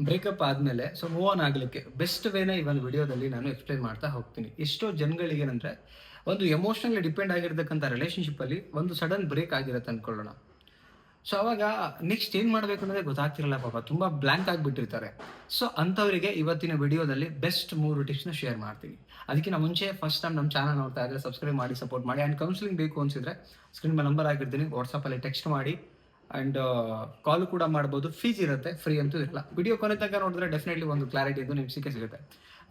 Breakup ಆದಮೇಲೆ move on ಆಗಲಿಕ್ಕೆ best Vena ಈ ಒಂದು ವಿಡಿಯೋದಲ್ಲಿ ನಾನು ಎಕ್ಸ್ಪ್ಲೈನ್ ಮಾಡ್ತಾ ಹೋಗ್ತೀನಿ. ಎಷ್ಟೋ ಜನಗಳಿಗೆ ಏನಂದ್ರೆ ಒಂದು ಎಮೋಷನಲಿ ಡಿಪೆಂಡ್ ಆಗಿರ್ತಕ್ಕಂಥ ರಿಲೇಶನ್ಶಿಪ್ಪಲ್ಲಿ ಒಂದು ಸಡನ್ ಬ್ರೇಕ್ ಆಗಿರುತ್ತೆ ಅಂದ್ಕೊಳ್ಳೋಣ. ಸೊ ಅವಾಗ ನೆಕ್ಸ್ಟ್ ಏನು ಮಾಡಬೇಕು ಅನ್ನೋದೇ ಗೊತ್ತಾಗ್ತಿರಲ್ಲ ಪಾಪ, ತುಂಬ ಬ್ಲ್ಯಾಂಕ್ ಆಗಿಬಿಟ್ಟಿರ್ತಾರೆ. ಸೊ ಅಂಥವರಿಗೆ ಇವತ್ತಿನ ವಿಡಿಯೋದಲ್ಲಿ ಬೆಸ್ಟ್ 3 ಟಿಪ್ಸ್ನ ಶೇರ್ ಮಾಡ್ತೀನಿ. ಅದಕ್ಕಿಂತ ಮುಂಚೆ ಫಸ್ಟ್ ಟೈಮ್ ನಮ್ಮ ಚಾನಲ್ ನೋಡ್ತಾ ಇದ್ದರೆ ಸಬ್ಸ್ಕ್ರೈಬ್ ಮಾಡಿ, ಸಪೋರ್ಟ್ ಮಾಡಿ. ಆ್ಯಂಡ್ ಕೌನ್ಸಿಲಿಂಗ್ ಬೇಕು ಅನಿಸಿದ್ರೆ ಸ್ಕ್ರೀನ್ ಮೇಲೆ ನಂಬರ್ ಆಗಿರ್ತೀನಿ, ವಾಟ್ಸಪ್ಪಲ್ಲಿ ಟೆಕ್ಸ್ಟ್ ಮಾಡಿ. ಆ್ಯಂಡ್ ಕಾಲ್ ಕೂಡ ಮಾಡ್ಬೋದು, ಫೀಸ್ ಇರುತ್ತೆ, ಫ್ರೀ ಅಂತೂ ಇರಲ್ಲ. ವಿಡಿಯೋ ಕೊನೆ ತನಕ ನೋಡಿದ್ರೆ ಡೆಫಿನೆಟ್ಲಿ ಒಂದು ಕ್ಲಾರಿಟಿ ಇದು ನಿಮ್ಗೆ ಸಿಗುತ್ತೆ.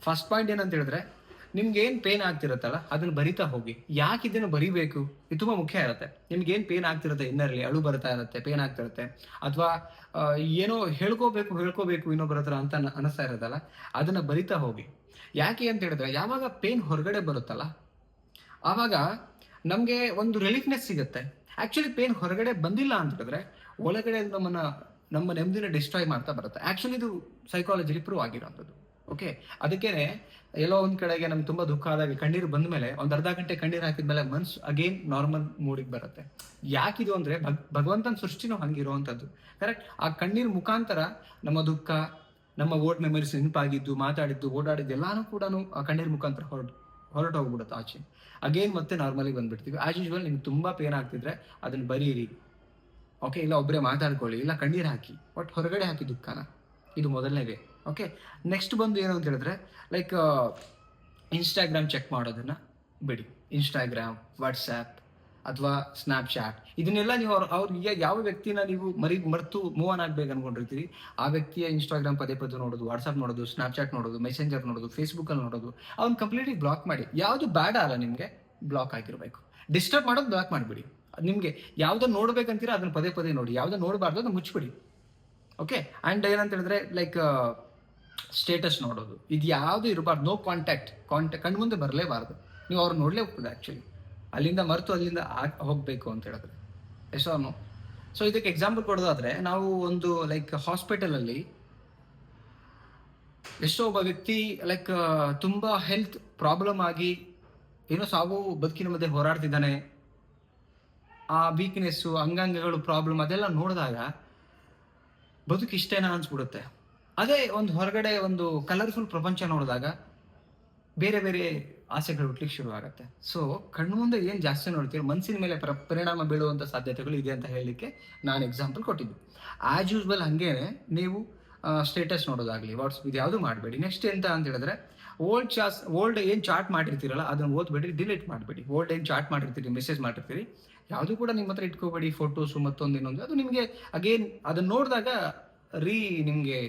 ಫಸ್ಟ್ ಪಾಯಿಂಟ್ ಏನಂತ ಹೇಳಿದ್ರೆ, ನಿಮ್ಗೆ ಏನು ಪೇನ್ ಆಗ್ತಿರುತ್ತಲ್ಲ ಅದನ್ನು ಬರಿತಾ ಹೋಗಿ. ಯಾಕೆ ಇದನ್ನು ಬರಿಬೇಕು ಇದು ತುಂಬ ಮುಖ್ಯ ಇರುತ್ತೆ. ನಿಮ್ಗೆ ಏನು ಪೇನ್ ಆಗ್ತಿರುತ್ತೆ, ಇನ್ನರಲ್ಲಿ ಅಳು ಬರ್ತಾ ಇರುತ್ತೆ, ಪೇನ್ ಆಗ್ತಿರುತ್ತೆ, ಅಥವಾ ಏನೋ ಹೇಳ್ಕೋಬೇಕು ಇನ್ನೊಬ್ಬರ ಹತ್ರ ಅಂತ ಅನಿಸ್ತಾ ಇರೋದಲ್ಲ, ಅದನ್ನು ಬರಿತಾ ಹೋಗಿ. ಯಾಕೆ ಅಂತ ಹೇಳಿದ್ರೆ, ಯಾವಾಗ ಪೇನ್ ಹೊರಗಡೆ ಬರುತ್ತಲ್ಲ ಆವಾಗ ನಮಗೆ ಒಂದು ರಿಲೀಫ್ನೆಸ್ ಸಿಗುತ್ತೆ. ಆ್ಯಕ್ಚುಲಿ ಪೇನ್ ಹೊರಗಡೆ ಬಂದಿಲ್ಲ ಅಂತ ಹೇಳಿದ್ರೆ ಒಳಗಡೆ ನಮ್ಮ ನೆಮ್ಮದಿನ ಡಿಸ್ಟ್ರಾಯ್ ಮಾಡ್ತಾ ಬರುತ್ತೆ. ಆ್ಯಕ್ಚುಲಿ ಇದು ಸೈಕಾಲಜಿಲಿ ಪ್ರೂವ್ ಆಗಿರೋಂಥದ್ದು. ಓಕೆ, ಅದಕ್ಕೇನೆ ಎಲ್ಲೋ ಒಂದು ಕಡೆಗೆ ನಮ್ಗೆ ತುಂಬ ದುಃಖ ಆದಾಗ ಕಣ್ಣೀರು ಬಂದ ಮೇಲೆ ಒಂದು ಅರ್ಧ ಗಂಟೆ ಕಣ್ಣೀರು ಹಾಕಿದ್ಮೇಲೆ ಮನ್ಸು ಅಗೇನ್ ನಾರ್ಮಲ್ ಮೂಡಿಗೆ ಬರುತ್ತೆ. ಯಾಕಿದು ಅಂದರೆ ಭಗವಂತನ ಸೃಷ್ಟಿನೂ ಹಂಗಿರುವಂಥದ್ದು. ಕರೆಕ್ಟ್. ಆ ಕಣ್ಣೀರು ಮುಖಾಂತರ ನಮ್ಮ ದುಃಖ, ನಮ್ಮ ಓಲ್ಡ್ ಮೆಮರೀಸ್ ನೆನಪಾಗಿದ್ದು, ಮಾತಾಡಿದ್ದು, ಓಡಾಡಿದ್ದು ಎಲ್ಲಾನು ಕೂಡ ಆ ಕಣ್ಣೀರು ಮುಖಾಂತರ ಹೊರಟೋಗ್ಬಿಡುತ್ತೆ ಆಚೆ. ಅಗೇನ್ ಮತ್ತೆ ನಾರ್ಮಲಿ ಬಂದ್ಬಿಡ್ತೀವಿ. ಆಸ್ ಯೂಶುವಲ್ ನಿಮ್ಗೆ ತುಂಬ ಪೇನ್ ಆಗ್ತಿದ್ರೆ ಅದನ್ನು ಬರೀರಿ. ಓಕೆ, ಇಲ್ಲ ಒಬ್ಬರೇ ಮಾತಾಡ್ಕೊಳ್ಳಿ, ಇಲ್ಲ ಕಣ್ಣೀರು ಹಾಕಿ, ಬಟ್ ಹೊರಗಡೆ ಹಾಕಿ ದುಃಖನ. ಇದು ಮೊದಲನೇ ವೇ. ಓಕೆ, ನೆಕ್ಸ್ಟ್ ಬಂದು ಏನು ಅಂತ ಹೇಳಿದ್ರೆ, ಲೈಕ್ ಇನ್ಸ್ಟಾಗ್ರಾಮ್ ಚೆಕ್ ಮಾಡೋದನ್ನ ಬಿಡಿ. ಇನ್ಸ್ಟಾಗ್ರಾಮ್, ವಾಟ್ಸ್ಆ್ಯಪ್ ಅಥವಾ ಸ್ನ್ಯಾಪ್ಚಾಟ್ ಇದನ್ನೆಲ್ಲ ನೀವು ಅವ್ರಿಗೆ ಯಾವ ವ್ಯಕ್ತಿನ ನೀವು ಮರೆತು ಮೂವ್ ಆನ್ ಆಗ್ಬೇಕು ಅನ್ಕೊಂಡಿರ್ತೀರಿ, ಆ ವ್ಯಕ್ತಿಯ ಇನ್ಸ್ಟಾಗ್ರಾಮ್ ಪದೇ ನೋಡೋದು, ವಾಟ್ಸಪ್ ನೋಡೋದು, ಸ್ನ್ಯಾಪ್ಚಾಟ್ ನೋಡೋದು, ಮೆಸೆಂಜರ್ ನೋಡೋದು, ಫೇಸ್ಬುಕ್ಕಲ್ಲಿ ನೋಡೋದು, ಅವ್ನು ಕಂಪ್ಲೀಟ್ಲಿ ಬ್ಲಾಕ್ ಮಾಡಿ. ಯಾವುದು ಬೇಡ ಅಲ್ಲ ನಿಮಗೆ, ಬ್ಲಾಕ್ ಆಗಿರಬೇಕು. ಡಿಸ್ಟರ್ಬ್ ಮಾಡೋದು ಬ್ಲಾಕ್ ಮಾಡಿಬಿಡಿ. ನಿಮಗೆ ಯಾವುದನ್ನು ನೋಡ್ಬೇಕಂತೀರ ಅದನ್ನು ಪದೇ ನೋಡಿ, ಯಾವುದನ್ನು ನೋಡಬಾರ್ದು ಅದನ್ನು ಮುಚ್ಚಿಬಿಡಿ. ಓಕೆ, ಆ್ಯಂಡ್ ಏನಂತ ಹೇಳಿದ್ರೆ, ಲೈಕ್ ಸ್ಟೇಟಸ್ ನೋಡೋದು, ಇದು ಯಾವುದು ಇರಬಾರ್ದು. ನೋ ಕಾಂಟ್ಯಾಕ್ಟ್ ಕಣ್ಣು ಮುಂದೆ ಬರಲೇಬಾರ್ದು. ನೀವು ಅವ್ರು ನೋಡಲೇ ಹೋಗ್ತದೆ. ಆ್ಯಕ್ಚುಲಿ ಅಲ್ಲಿಂದ ಹೋಗಬೇಕು ಅಂತ ಹೇಳಿದ್ರೆ ಎಷ್ಟೋ. ಸೊ ಇದಕ್ಕೆ ಎಕ್ಸಾಂಪಲ್ ಕೊಡೋದಾದ್ರೆ, ನಾವು ಒಂದು ಲೈಕ್ ಹಾಸ್ಪಿಟಲಲ್ಲಿ ಎಷ್ಟೋ ಒಬ್ಬ ವ್ಯಕ್ತಿ ಲೈಕ್ ತುಂಬ ಹೆಲ್ತ್ ಪ್ರಾಬ್ಲಮ್ ಆಗಿ ಏನೋ ಸಾವು ಬದುಕಿನ ಮಧ್ಯೆ ಹೋರಾಡ್ತಿದ್ದಾನೆ. ಆ ವೀಕ್ನೆಸ್ಸು, ಅಂಗಾಂಗಗಳು ಪ್ರಾಬ್ಲಮ್ ಅದೆಲ್ಲ ನೋಡಿದಾಗ ಬದುಕಿಷ್ಟೇನಾ ಅನ್ಸ್ಬಿಡುತ್ತೆ. ಅದೇ ಒಂದು ಹೊರಗಡೆ ಒಂದು ಕಲರ್ಫುಲ್ ಪ್ರಪಂಚ ನೋಡಿದಾಗ ಬೇರೆ ಬೇರೆ ಆಸೆಗಳು ಹುಟ್ಲಿಕ್ಕೆ ಶುರು ಆಗುತ್ತೆ. ಸೊ ಕಣ್ಣು ಮುಂದೆ ಏನು ಜಾಸ್ತಿ ನೋಡ್ತೀವಿ, ಮನಸ್ಸಿನ ಮೇಲೆ ಪರಿಣಾಮ ಬೀಳುವಂಥ ಸಾಧ್ಯತೆಗಳು ಇದೆ ಅಂತ ಹೇಳಲಿಕ್ಕೆ ನಾನು ಎಕ್ಸಾಂಪಲ್ ಕೊಟ್ಟಿದ್ದು. ಆ್ಯಸ್ ಯೂಸ್ವಲ್ ಹಾಗೇನೆ ನೀವು ಸ್ಟೇಟಸ್ ನೋಡೋದಾಗಲಿ, ವಾಟ್ಸಪ್ ಇದು ಯಾವುದು ಮಾಡಬೇಡಿ. ನೆಕ್ಸ್ಟ್ ಎಂತ ಅಂತ ಹೇಳಿದ್ರೆ, ಓಲ್ಡ್ ಏನು ಚಾಟ್ ಮಾಡಿರ್ತೀರಲ್ಲ ಅದನ್ನು ಓದ್ಬೇಡಿ, ಡಿಲೀಟ್ ಮಾಡಬೇಡಿ. ಓಲ್ಡ್ ಏನು ಚಾಟ್ ಮಾಡಿರ್ತೀರಿ, ಮೆಸೇಜ್ ಮಾಡಿರ್ತೀರಿ, ಯಾವುದು ಕೂಡ ನಿಮ್ಮ ಹತ್ರ ಇಟ್ಕೋಬೇಡಿ. ಫೋಟೋಸು ಮತ್ತೊಂದು ಇನ್ನೊಂದು, ಅದು ನಿಮಗೆ ಅಗೇನ್ ಅದನ್ನು ನೋಡಿದಾಗ ನಿಮಗೆ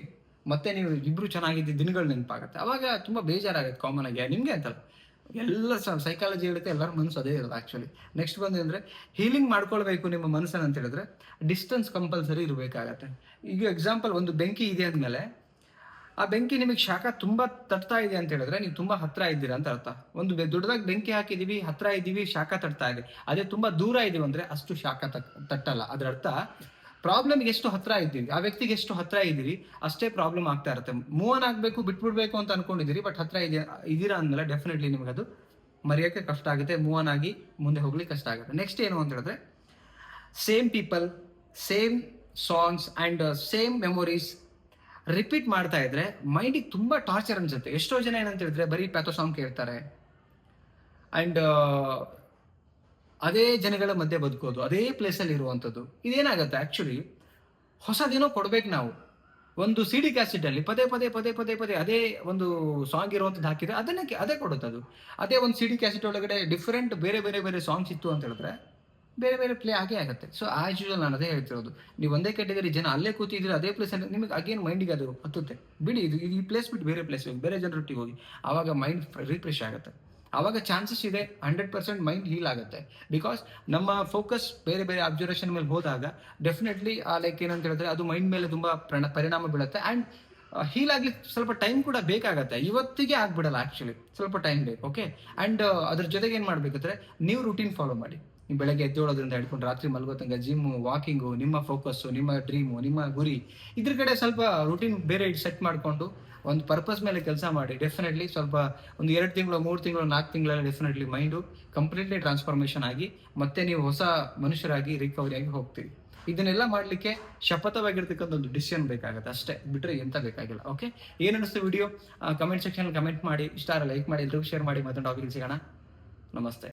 ಮತ್ತೆ ನೀವು ಇಬ್ರು ಚೆನ್ನಾಗಿದ್ದ ದಿನಗಳು ನೆನಪಾಗುತ್ತೆ. ಅವಾಗ ತುಂಬ ಬೇಜಾರಾಗುತ್ತೆ ಕಾಮನ್ ಆಗಿ, ನಿಮಗೆ ಅಂತಲ್ಲ, ಎಲ್ಲ ಸೈಕಾಲಜಿ ಹೇಳುತ್ತೆ, ಎಲ್ಲರ ಮನಸ್ಸು ಅದೇ ಇರೋದು ಆ್ಯಕ್ಚುಲಿ. ನೆಕ್ಸ್ಟ್ ಬಂದು ಅಂದರೆ, ಹೀಲಿಂಗ್ ಮಾಡ್ಕೊಳ್ಬೇಕು ನಿಮ್ಮ ಮನಸ್ಸನ್ನು ಅಂತ ಹೇಳಿದ್ರೆ ಡಿಸ್ಟೆನ್ಸ್ ಕಂಪಲ್ಸರಿ ಇರಬೇಕಾಗತ್ತೆ. ಈಗ ಎಕ್ಸಾಂಪಲ್, ಒಂದು ಬೆಂಕಿ ಇದೆ ಅಂದಮೇಲೆ ಆ ಬೆಂಕಿ ನಿಮಗೆ ಶಾಖ ತುಂಬ ತಟ್ತಾ ಇದೆ ಅಂತ ಹೇಳಿದ್ರೆ ನೀವು ತುಂಬ ಹತ್ರ ಇದ್ದೀರಾ ಅಂತ ಅರ್ಥ. ಒಂದು ದೊಡ್ಡದಾಗಿ ಬೆಂಕಿ ಹಾಕಿದ್ದೀವಿ, ಹತ್ರ ಇದ್ದೀವಿ, ಶಾಖ ತಟ್ತಾ ಇದೆ. ಅದೇ ತುಂಬ ದೂರ ಇದ್ದೀವಿ ಅಂದರೆ ಅಷ್ಟು ಶಾಖ ತಟ್ಟಲ್ಲ. ಅದರ ಅರ್ಥ ಪ್ರಾಬ್ಲಮ್ಗೆ ಎಷ್ಟು ಹತ್ರ ಇದ್ದೀವಿ, ಆ ವ್ಯಕ್ತಿಗೆ ಎಷ್ಟು ಹತ್ರ ಇದ್ದೀರಿ ಅಷ್ಟೇ ಪ್ರಾಬ್ಲಮ್ ಆಗ್ತಾ ಇರುತ್ತೆ. ಮೂವ್ ಆನ್ ಆಗಬೇಕು, ಬಿಟ್ಬಿಡ್ಬೇಕು ಅಂತ ಅನ್ಕೊಂಡಿದ್ದೀರಿ, ಬಟ್ ಹತ್ರ ಇದ್ದೀರಾ ಅಂದಮೇಲೆ ಡೆಫಿನೆಟ್ಲಿ ನಿಮಗೆ ಅದು ಮರೆಯೋಕ್ಕೆ ಕಷ್ಟ ಆಗುತ್ತೆ, ಮೂವ್ ಆನ್ ಆಗಿ ಮುಂದೆ ಹೋಗ್ಲಿಕ್ಕೆ ಕಷ್ಟ ಆಗುತ್ತೆ. ನೆಕ್ಸ್ಟ್ ಏನು ಅಂತ ಹೇಳಿದ್ರೆ, same people, same songs and same memories repeat ಮಾಡ್ತಾ ಇದ್ರೆ ಮೈಂಡಿಗೆ ತುಂಬ ಟಾರ್ಚರ್ ಅನ್ಸುತ್ತೆ. ಎಷ್ಟೋ ಜನ ಏನಂತ ಹೇಳಿದ್ರೆ ಬರೀ ಪ್ಯಾಥೋ ಸಾಂಗ್ ಕೇಳ್ತಾರೆ ಆ್ಯಂಡ್ ಅದೇ ಜನಗಳ ಮಧ್ಯೆ ಬದುಕೋದು, ಅದೇ ಪ್ಲೇಸಲ್ಲಿ ಇರುವಂಥದ್ದು. ಇದೇನಾಗುತ್ತೆ ಆ್ಯಕ್ಚುಲಿ, ಹೊಸದೇನೋ ಕೊಡ್ಬೇಕು ನಾವು. ಒಂದು CD ಕ್ಯಾಸೆಟಲ್ಲಿ ಪದೇ ಅದೇ ಒಂದು ಸಾಂಗ್ ಇರುವಂಥದ್ದು ಹಾಕಿದ್ರೆ ಅದೇ ಕೊಡುತ್ತದು. ಅದೇ ಒಂದು CD ಕ್ಯಾಸೆಟ್ ಒಳಗಡೆ ಡಿಫ್ರೆಂಟ್ ಬೇರೆ ಸಾಂಗ್ಸ್ ಇತ್ತು ಅಂತ ಹೇಳಿದ್ರೆ ಬೇರೆ ಪ್ಲೇ ಆಗೇ ಆಗುತ್ತೆ. ಸೊ ಆಸ್ ಯೂಶುವಲ್ ನಾನು ಅದೇ ಹೇಳ್ತಿರೋದು, ನೀವು ಒಂದೇ ಕ್ಯಾಟಗರಿ ಜನ ಅಲ್ಲೇ ಕೂತಿದ್ರೆ ಅದೇ ಪ್ಲೇಸ್ ನಿಮಗೆ ಅಗೇನ್ ಮೈಂಡಿಗೆ ಅದು ಹತ್ತುತ್ತೆ. ಬಿಡಿ, ಈ ಪ್ಲೇಸ್ ಬಿಟ್ಟು ಬೇರೆ ಪ್ಲೇಸ್ ಹೋಗಿ, ಬೇರೆ ಜನರೊಟ್ಟಿಗೆ ಹೋಗಿ, ಆವಾಗ ಮೈಂಡ್ ರಿಫ್ರೆಶ್ ಆಗುತ್ತೆ. ಆವಾಗ ಚಾನ್ಸಸ್ ಇದೆ 100% ಮೈಂಡ್ ಹೀಲ್ ಆಗುತ್ತೆ. ಬಿಕಾಸ್ ನಮ್ಮ ಫೋಕಸ್ ಬೇರೆ ಅಬ್ಸರ್ವೇಷನ್ ಮೇಲೆ ಹೋದಾಗ ಡೆಫಿನೆಟ್ಲಿ ಲೈಕ್ ಏನಂತ ಹೇಳಿದ್ರೆ ಅದು ಮೈಂಡ್ ಮೇಲೆ ತುಂಬ ಪರಿಣಾಮ ಬೀಳುತ್ತೆ. ಆ್ಯಂಡ್ ಹೀಲ್ ಆಗ್ಲಿಕ್ಕೆ ಸ್ವಲ್ಪ ಟೈಮ್ ಕೂಡ ಬೇಕಾಗತ್ತೆ. ಇವತ್ತಿಗೆ ಆಗ್ಬಿಡಲ್ಲ ಆ್ಯಕ್ಚುಲಿ, ಸ್ವಲ್ಪ ಟೈಮ್ ಬೇಕು. ಓಕೆ, ಆ್ಯಂಡ್ ಅದ್ರ ಜೊತೆಗೆ ಏನು ಮಾಡಬೇಕಂದ್ರೆ, ನೀವು ರೂಟೀನ್ ಫಾಲೋ ಮಾಡಿ. ನೀವು ಬೆಳಗ್ಗೆ ಎದ್ದೇಳೋದ್ರಿಂದ ಹಿಡ್ಕೊಂಡು ರಾತ್ರಿ ಮಲಗೋ ತನಕ ಜಿಮ್ಮು, ವಾಕಿಂಗು, ನಿಮ್ಮ ಫೋಕಸ್ಸು, ನಿಮ್ಮ ಡ್ರೀಮು, ನಿಮ್ಮ ಗುರಿ, ಇದ್ರ ಕಡೆ ಸ್ವಲ್ಪ ರೂಟೀನ್ ಬೇರೆ ಸೆಟ್ ಮಾಡಿಕೊಂಡು ಒಂದು ಪರ್ಪಸ್ ಮೇಲೆ ಕೆಲಸ ಮಾಡಿ. ಡೆಫಿನೆಟ್ಲಿ ಸ್ವಲ್ಪ ಒಂದು 2 ತಿಂಗಳು, 3 ತಿಂಗಳು, 4 ತಿಂಗಳಲ್ಲಿ ಡೆಫಿನೆಟ್ಲಿ ಮೈಂಡು ಕಂಪ್ಲೀಟ್ಲಿ ಟ್ರಾನ್ಸ್ಫಾರ್ಮೇಷನ್ ಆಗಿ ಮತ್ತೆ ನೀವು ಹೊಸ ಮನುಷ್ಯರಾಗಿ ರಿಕವರಿ ಆಗಿ ಹೋಗ್ತೀವಿ. ಇದನ್ನೆಲ್ಲ ಮಾಡ್ಲಿಕ್ಕೆ ಶಪಥವಾಗಿರ್ತಕ್ಕಂಥ ಒಂದು ಡಿಸಿಷನ್ ಬೇಕಾಗುತ್ತೆ ಅಷ್ಟೇ, ಬಿಟ್ರೆ ಎಂತ ಬೇಕಾಗಿಲ್ಲ. ಓಕೆ, ಏನ್ ಅನಿಸ್ತು ವಿಡಿಯೋ? ಕಮೆಂಟ್ ಸೆಕ್ಷನ್ ಕಮೆಂಟ್ ಮಾಡಿ, ಇಷ್ಟ ಲೈಕ್ ಮಾಡಿ, ಎಲ್ರಿಗೂ ಶೇರ್ ಮಾಡಿ. ಮತ್ತೊಂದು ಟಾಪಿಕ್ ಸಿಗೋಣ. ನಮಸ್ತೆ.